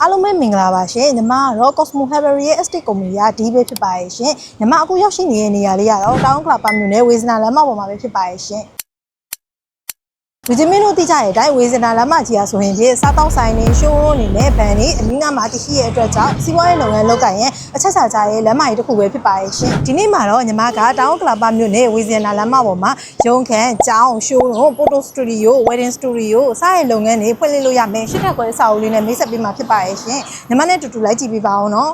အားလုံးပဲမင်္ဂလာပါရှင်ညီမကတော့ Cosmo Havery ရဲ့ estate company ကဒီပဲဖြစ်ပါရဲ့ရှင်ညီမအခုရောက်ရှိနေတဲ့နေရာလေးကတော့တောင်ကလာပါမြို့နယ်ဝေစနာလမ်းမပေါ်မှာပဲဖြစ်ပါရဲ့ရှင်လူချင်းမင်းတို့သိကြတဲ့အတိုင်းဝေစနာလမ်းမကြီးအားဆိုရင်ဒီစားတောက်ဆိုင်နေရှိုးရုံးနေနဲ့ဗန်နေအနည်းငယ်မှာတရှိရဲ့အတွက်ကြောင့်စီးပွားရေးလုပ်ငန်းလုပ်ကိုင်ရင်အချက်ချာကြရဲ့လမ်းမကြီးတစ်ခုပဲဖြစ်ပါရဲ့ရှင်ဒီနေ့မှာတော့ညီမကတောင်ကလာပါမြို့နယ်ဝေစနာလမ်းမပေါ်မှာရုံးခန်းကျောင်းရှိုးရုံး photo studio wedding studio စတဲ့လုပ်ငန်းတွေဖွင့်လှစ်လို့ရမယ်ရှစ်ထပ်ခွဲအဆောက်အဦလေးနဲ့မိတ်ဆက်ပေးမှာဖြစ်ပါရဲ့ရှင်ညီမနဲ့တူတူလိုက်ကြည့်ပေးပါအောင်နော်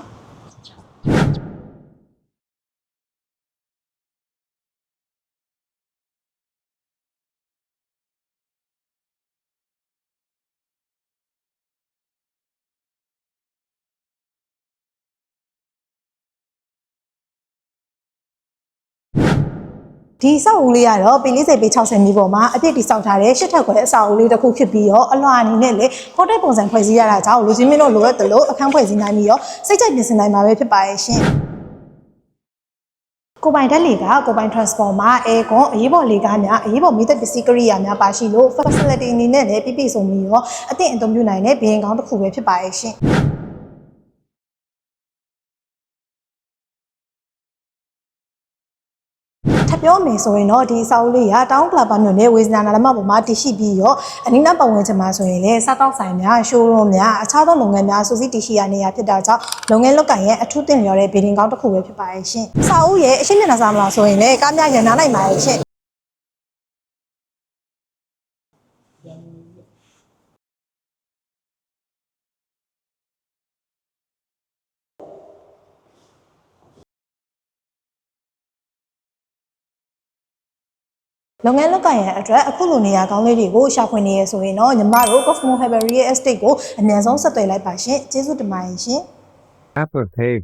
ဒီအဆောက်အဦလေးကတော့ပေ40ပေ60မီပေါ်မှာအပြည့်တိစောက်ထားတဲ့ရှစ်ထပ်ခွဲအဆောက်အဦလေးတစ်ခုဖြစ်ပြီးတော့အလွှာအနေနဲ့လေဟိုတယ်ပုံစံဖွဲ့စည်းရတာကြောင့်လူချင်းမင်းတို့လိုအပ်တယ်လို့အခန်းဖွဲ့စည်းနိုင်ပြီးတော့စိတ်ကြိုက်ပြင်ဆင်နိုင်မှာပဲဖြစ်ပါရဲ့ရှင်ကိုပိုင်ဓာတ်လေကကိုပိုင် transformer aircon အရေးပေါ်လေကားများအရေးပေါ်မိသက်ပစ္စည်းကိရိယာများပါရှိလို့ facility အနေနဲ့လည်းပြည့်စုံပြီးတော့အသင့်အသုံးပြုနိုင်တဲ့ဘီရင်ကောင်းတစ်ခုပဲဖြစ်ပါရဲ့ရှင်ထပ်ပြောမယ်ဆိုရင်တော့ဒီအဆောက်အဦလေးကတောင်ကလာပါမြို့နယ်ဝေစနာလမ်းမပေါ်မှာတည်ရှိပြီးတော့အနီးနားပတ်ဝန်းကျင်မှာဆိုရင်လည်းစားတောက်ဆိုင်များရှိုးရုံးများအခြားသောလုပ်ငန်းများစုစည်းတည်ရှိရာနေရာဖြစ်တာကြောင့်လုပ်ငန်းလုပ်ကိုင်ရဲ့အထူးသင့်လျော်တဲ့ဘီဒင်ကောင်းတစ်ခုပဲဖြစ်ပါရဲ့ရှင်အဆောက်အဦရဲ့အရှိမျက်နှာစာမလားဆိုရင်လည်းကားများရန်နာနိုင်ပါရဲ့ရှင်လုပ်ငန်းလုပ်ကိုင်ရတဲ့အတွက်အခုလိုနေရာကောင်းလေးတွေကိုရှာဖွေနေရဆိုရင်တော့ညီမတို့ Cosmo Havery ရဲ့ estate ကိုအမြန်ဆုံးဆက်သွယ်လိုက်ပါရှင်ကျေးဇူးတင်ပါတယ်ရှင် Apple Pay